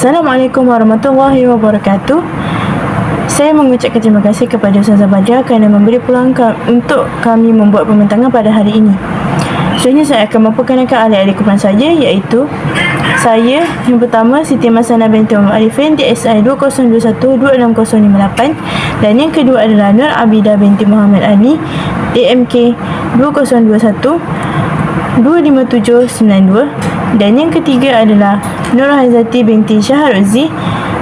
Assalamualaikum warahmatullahi wabarakatuh. Saya mengucapkan terima kasih kepada Ustazah Badriah kerana memberi peluang untuk kami membuat pembintangan pada hari ini. Selanjutnya saya akan memperkenalkan ahli-ahli kumpulan saya, iaitu saya yang pertama Siti Masana binti Muhammad Arifin, DSI 2021-26058, dan yang kedua adalah Nur Abidah binti Muhammad Ali, DMK 2021-25792, dan yang ketiga adalah Nur Haizati binti Syaharuzzi,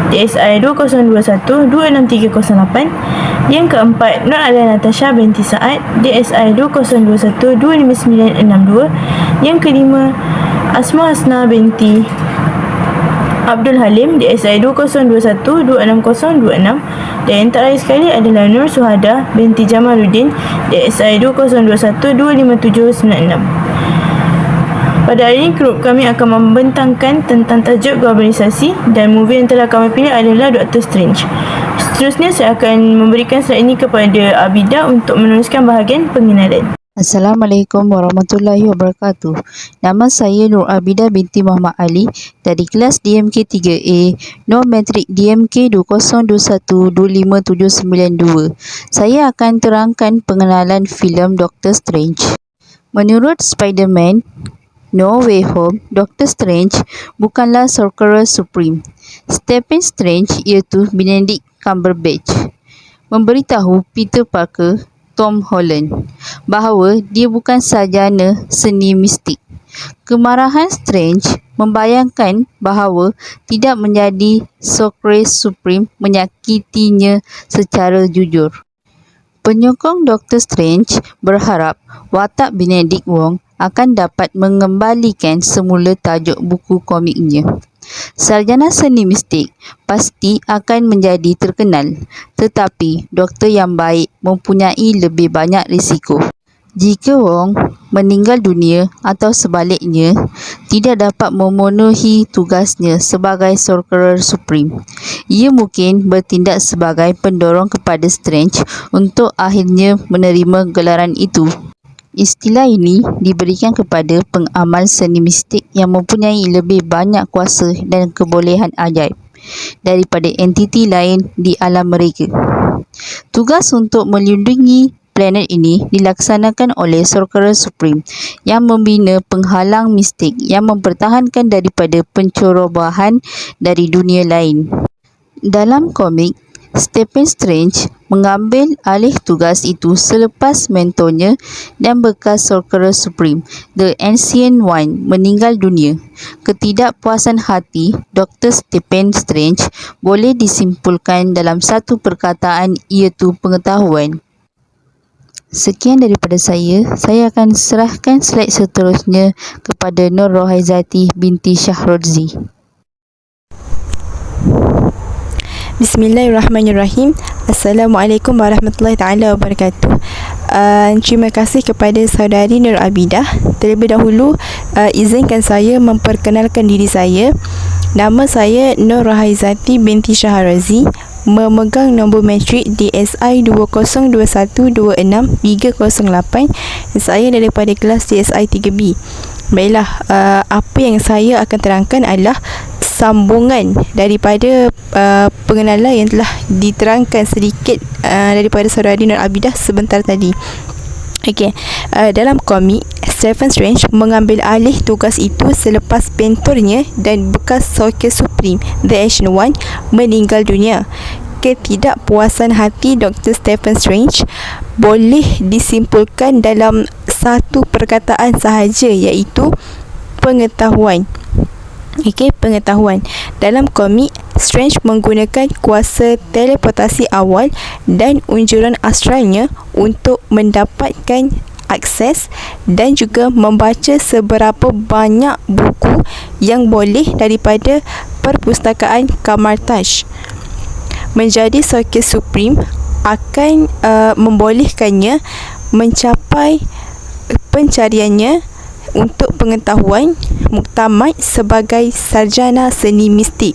DSI 2021-26308. Yang keempat, Nur Alia Natasha binti Saad, DSI 2021-25962. Yang kelima, Asma Hasna binti Abdul Halim, DSI 2021-26026. Dan yang terakhir sekali adalah Nur Suhada binti Jamaluddin, DSI 2021-25796. Pada hari ini, grup kami akan membentangkan tentang tajuk globalisasi, dan movie yang telah kami pilih adalah Doctor Strange. Seterusnya, saya akan memberikan slide ini kepada Abidah untuk meneruskan bahagian pengenalan. Assalamualaikum warahmatullahi wabarakatuh. Nama saya Nur Abidah binti Muhammad Ali dari kelas DMK 3A, Norm Matric DMK 2021-25792. Saya akan terangkan pengenalan filem Doctor Strange. Menurut Spider-Man No Way Home, Doctor Strange bukanlah Sorcerer Supreme. Stephen Strange iaitu Benedict Cumberbatch memberitahu Peter Parker, Tom Holland, bahawa dia bukan sarjana seni mistik. Kemarahan Strange membayangkan bahawa tidak menjadi Sorcerer Supreme menyakitinya secara jujur. Penyokong Doctor Strange berharap watak Benedict Wong akan dapat mengembalikan semula tajuk buku komiknya. Sarjana seni mistik pasti akan menjadi terkenal, tetapi doktor yang baik mempunyai lebih banyak risiko. Jika Wong meninggal dunia atau sebaliknya, tidak dapat memenuhi tugasnya sebagai Sorcerer Supreme, ia mungkin bertindak sebagai pendorong kepada Strange untuk akhirnya menerima gelaran itu. Istilah ini diberikan kepada pengamal seni mistik yang mempunyai lebih banyak kuasa dan kebolehan ajaib daripada entiti lain di alam mereka. Tugas untuk melindungi planet ini dilaksanakan oleh Sorcerer Supreme yang membina penghalang mistik yang mempertahankan daripada pencerobohan dari dunia lain. Dalam komik, Stephen Strange mengambil alih tugas itu selepas mentornya dan bekas Sorcerer Supreme, The Ancient One, meninggal dunia. Ketidakpuasan hati Dr. Stephen Strange boleh disimpulkan dalam satu perkataan, iaitu pengetahuan. Sekian daripada saya akan serahkan slide seterusnya kepada Nur Rohaizati binti Syahruzzi. Bismillahirrahmanirrahim. Assalamualaikum warahmatullahi taala wabarakatuh. Terima kasih kepada saudari Nur Abidah. Terlebih dahulu, izinkan saya memperkenalkan diri saya. Nama saya Nur Rohaizati binti Syahruzzi, memegang nombor matrik DSI 2021-26-308. Saya daripada kelas DSI 3B. Baiklah, apa yang saya akan terangkan adalah sambungan daripada pengenalan yang telah diterangkan sedikit daripada saudari Nur Abidah sebentar tadi. Okey, dalam komik, Stephen Strange mengambil alih tugas itu selepas mentornya dan bekas Sorcerer Supreme, The Ancient One, meninggal dunia. Ketidakpuasan hati Dr. Stephen Strange boleh disimpulkan dalam satu perkataan sahaja, iaitu pengetahuan. Okey, pengetahuan. Dalam komik, Strange menggunakan kuasa teleportasi awal dan unjuran astralnya untuk mendapatkan akses dan juga membaca seberapa banyak buku yang boleh daripada perpustakaan Kamar-Taj. Menjadi Sorcerer Supreme akan membolehkannya mencapai pencariannya untuk pengetahuan muktamad sebagai sarjana seni mistik.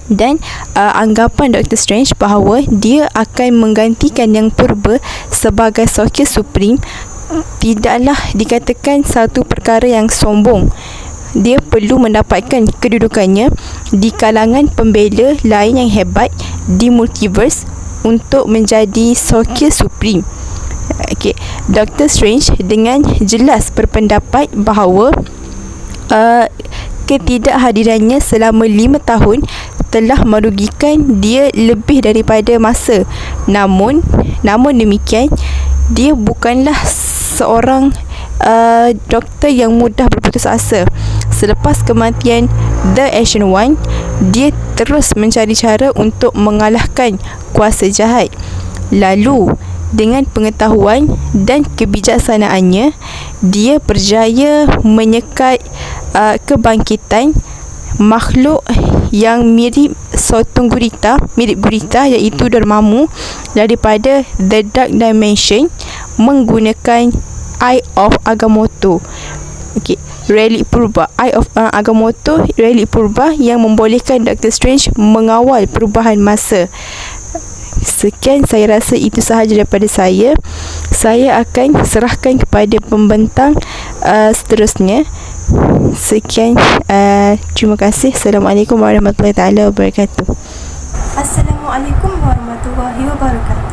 Dan anggapan Dr. Strange bahawa dia akan menggantikan yang purba sebagai Sorcerer Supreme tidaklah dikatakan satu perkara yang sombong. dia perlu mendapatkan kedudukannya di kalangan pembela lain yang hebat di multiverse untuk menjadi Sorcerer Supreme. Okey, Doctor Strange dengan jelas berpendapat bahawa ketidakhadirannya selama 5 tahun telah merugikan dia lebih daripada masa. Namun demikian, dia bukanlah seorang doktor yang mudah berputus asa. Selepas kematian The Ancient One, dia terus mencari cara untuk mengalahkan kuasa jahat. Lalu dengan pengetahuan dan kebijaksanaannya, dia berjaya menyekat kebangkitan makhluk yang mirip gurita, iaitu Dormammu, daripada The Dark Dimension menggunakan Eye of Agamotto. Okey, relik purba, Eye of Agamotto, relik purba yang membolehkan Doctor Strange mengawal perubahan masa. Sekian, saya rasa itu sahaja daripada saya. Saya akan serahkan kepada pembentang seterusnya. Sekian, terima kasih. Assalamualaikum warahmatullahi taala wabarakatuh. Assalamualaikum warahmatullahi wabarakatuh.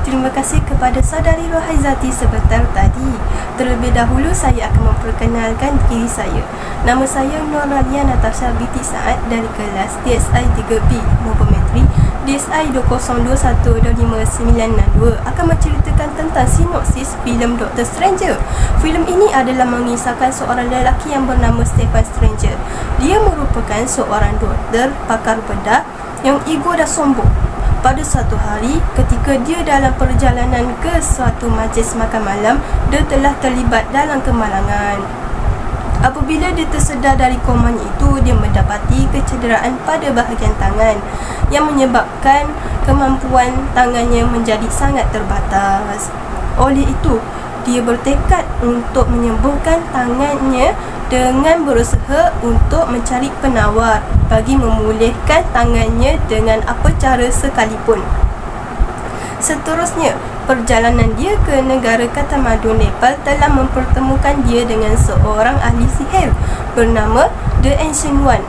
Terima kasih kepada saudari Rohaizati sebentar tadi. Terlebih dahulu saya akan memperkenalkan diri saya. Nama saya Nuraliya Natasha binti Saad dari kelas DSI 3B Mobometri DSI 2021-25962 akan menceritakan tentang sinopsis filem Doctor Stranger. Filem ini adalah mengisahkan seorang lelaki yang bernama Stephen Stranger. Dia merupakan seorang doktor pakar bedah yang ego dan sombong. Pada suatu hari, ketika dia dalam perjalanan ke suatu majlis makan malam, dia telah terlibat dalam kemalangan. Apabila dia tersedar dari komanya itu, dia mendapati kecederaan pada bahagian tangan yang menyebabkan kemampuan tangannya menjadi sangat terbatas. Oleh itu, dia bertekad untuk menyembuhkan tangannya dengan berusaha untuk mencari penawar bagi memulihkan tangannya dengan apa cara sekalipun. Seterusnya, perjalanan dia ke negara Kathmandu, Nepal telah mempertemukan dia dengan seorang ahli sihir bernama The Ancient One.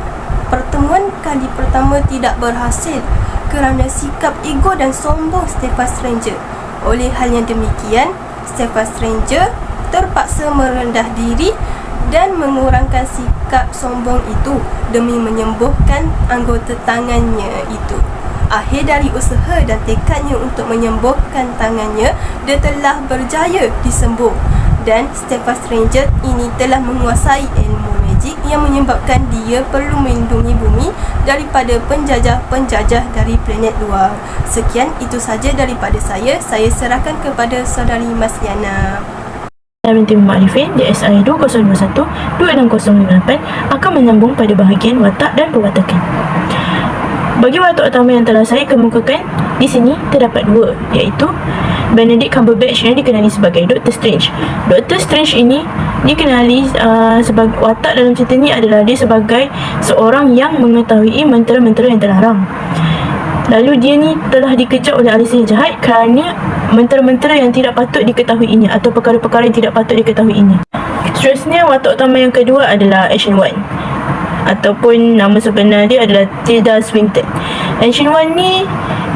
Pertemuan kali pertama tidak berhasil kerana sikap ego dan sombong Stephen Stranger. Oleh hal yang demikian, Stephen Stranger terpaksa merendah diri dan mengurangkan sikap sombong itu demi menyembuhkan anggota tangannya itu. Akhir dari usaha dan tekadnya untuk menyembuhkan tangannya, dia telah berjaya disembuh. Dan Stephen Stranger ini telah menguasai ilmu magic yang menyebabkan dia perlu melindungi bumi daripada penjajah-penjajah dari planet luar. Sekian, itu saja daripada saya. Saya serahkan kepada saudari Mas Yana. Binti Mu'arifin DSI 2021-2608 akan menyambung pada bahagian watak dan perwatakan. Bagi watak utama yang telah saya kemukakan di sini terdapat dua, iaitu Benedict Cumberbatch yang dikenali sebagai Doctor Strange. Doctor Strange ini dikenali sebagai watak dalam cerita ini adalah dia sebagai seorang yang mengetahui mentera-mentera yang terlarang. Lalu dia ni telah dikejar oleh ahli sihir jahat kerana mentera-mentera yang tidak patut diketahuinya atau perkara-perkara yang tidak patut diketahuinya. Seterusnya, watak utama yang kedua adalah Ancient One, ataupun nama sebenar dia adalah Tilda Swinton. Ancient One ni,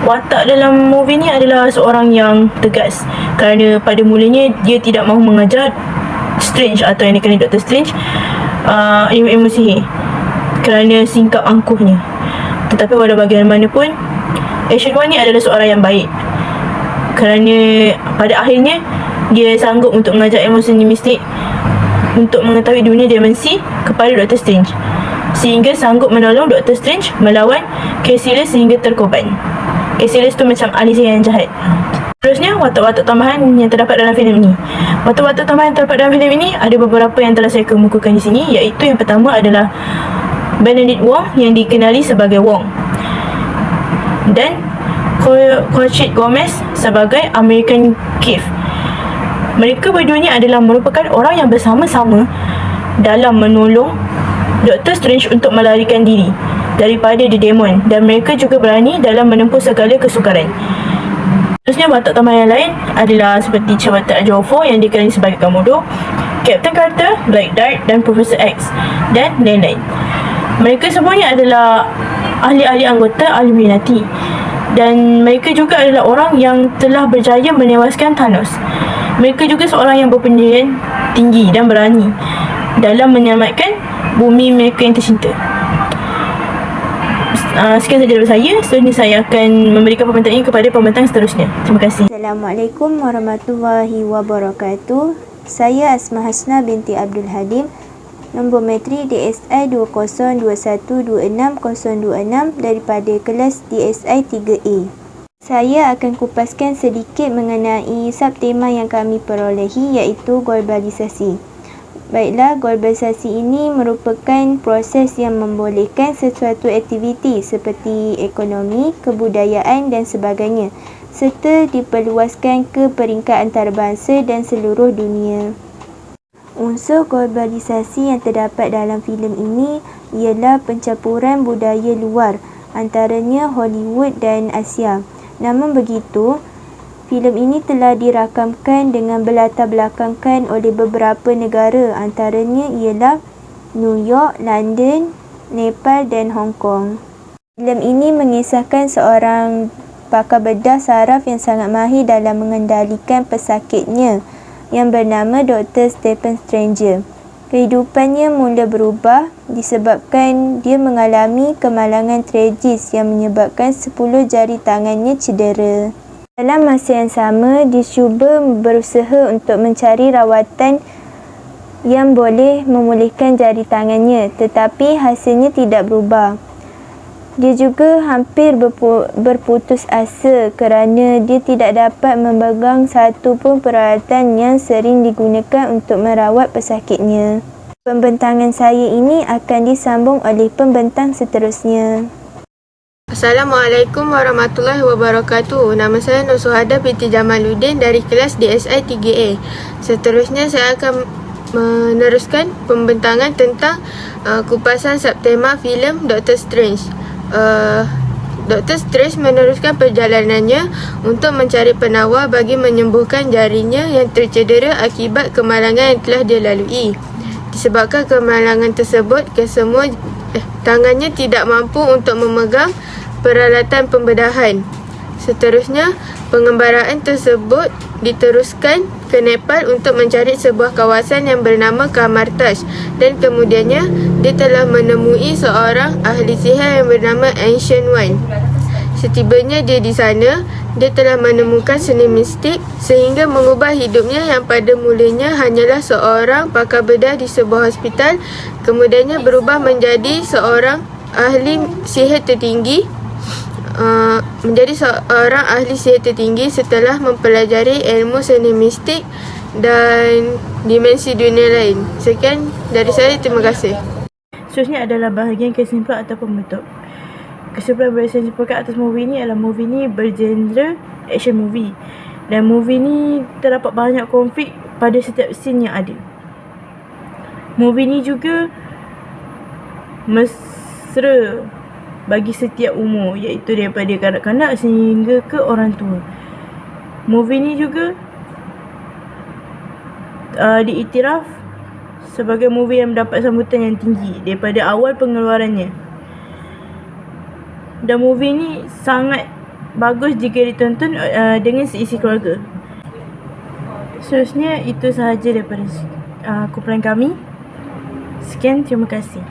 watak dalam movie ni adalah seorang yang tegas kerana pada mulanya dia tidak mahu mengajar Strange atau yang dikenali Doctor Strange ilmu sihir kerana sikap angkuhnya. Tetapi pada bahagian mana pun, Ancient One ni adalah seorang yang baik kerana pada akhirnya dia sanggup untuk mengajar ilmu seni mistik untuk mengetahui dunia dimensi kepada Doctor Strange, sehingga sanggup menolong Doctor Strange melawan Cassius sehingga terkorban. Cassius tu macam ahli sihir yang jahat. Seterusnya, watak-watak tambahan yang terdapat dalam filem ini. Watak-watak tambahan yang terdapat dalam filem ini ada beberapa yang telah saya kemukakan di sini, iaitu yang pertama adalah Benedict Wong yang dikenali sebagai Wong, dan Conchita Gomez sebagai American Keith. Mereka berdua ni adalah merupakan orang yang bersama-sama dalam menolong Doctor Strange untuk melarikan diri daripada The Demon, dan mereka juga berani dalam menempuh segala kesukaran. Seterusnya, watak tambahan yang lain adalah seperti watak Jofo yang dikenali sebagai Komodo, Captain Carter, Black Dart dan Professor X dan lain-lain. Mereka semuanya adalah ahli-ahli anggota Illuminati dan mereka juga adalah orang yang telah berjaya menewaskan Thanos. Mereka juga seorang yang berpendirian tinggi dan berani dalam menyelamatkan bumi mereka yang tercinta. Sekian sahaja daripada saya. Seterusnya saya akan memberikan pembentang ini kepada pembentang seterusnya. Terima kasih. Assalamualaikum warahmatullahi wabarakatuh. Saya Asma Hasna binti Abdul Halim, nombor metri DSI 2021260026 daripada kelas DSI 3A. Saya akan kupaskan sedikit mengenai subtema yang kami perolehi, iaitu globalisasi. Baiklah, globalisasi ini merupakan proses yang membolehkan sesuatu aktiviti seperti ekonomi, kebudayaan dan sebagainya, serta diperluaskan ke peringkat antarabangsa dan seluruh dunia. Unsur globalisasi yang terdapat dalam filem ini ialah pencampuran budaya luar, antaranya Hollywood dan Asia. Namun begitu, filem ini telah dirakamkan dengan berlatar belakangkan oleh beberapa negara, antaranya ialah New York, London, Nepal dan Hong Kong. Filem ini mengisahkan seorang pakar bedah saraf yang sangat mahir dalam mengendalikan pesakitnya yang bernama Dr. Stephen Strange. Kehidupannya mula berubah disebabkan dia mengalami kemalangan tragis yang menyebabkan 10 jari tangannya cedera. Dalam masa yang sama, dia cuba berusaha untuk mencari rawatan yang boleh memulihkan jari tangannya, tetapi hasilnya tidak berubah. Dia juga hampir berputus asa kerana dia tidak dapat memegang satu pun peralatan yang sering digunakan untuk merawat pesakitnya. Pembentangan saya ini akan disambung oleh pembentang seterusnya. Assalamualaikum warahmatullahi wabarakatuh. Nama saya Nur Suhada binti Jamaluddin dari kelas DSI 3A. Seterusnya saya akan meneruskan pembentangan tentang kupasan subtema filem Doctor Strange. Dr. Strange meneruskan perjalanannya untuk mencari penawar bagi menyembuhkan jarinya yang tercedera akibat kemalangan yang telah dia lalui. Disebabkan kemalangan tersebut, tangannya tidak mampu untuk memegang peralatan pembedahan. Seterusnya, pengembaraan tersebut diteruskan ke Nepal untuk mencari sebuah kawasan yang bernama Kamartaj, dan kemudiannya dia telah menemui seorang ahli sihir yang bernama Ancient One. Setibanya dia di sana, dia telah menemukan seni mistik sehingga mengubah hidupnya yang pada mulanya hanyalah seorang pakar bedah di sebuah hospital, kemudiannya berubah menjadi seorang ahli sihir tertinggi. Setelah mempelajari ilmu seni mistik dan dimensi dunia lain. Sekian dari saya, terima kasih. Seterusnya adalah bahagian kesimpulan atau pembentuk. Kesimpulan boleh saya simpulkan atas movie ni adalah movie ni bergenre action movie, dan movie ni terdapat banyak konflik pada setiap scene yang ada. Movie ni juga mesra bagi setiap umur, iaitu daripada kanak-kanak sehingga ke orang tua. Movie ni juga diiktiraf sebagai movie yang mendapat sambutan yang tinggi daripada awal pengeluarannya. Dan movie ni sangat bagus jika ditonton dengan seisi keluarga. Seterusnya itu sahaja daripada kumpulan kami. Sekian, terima kasih.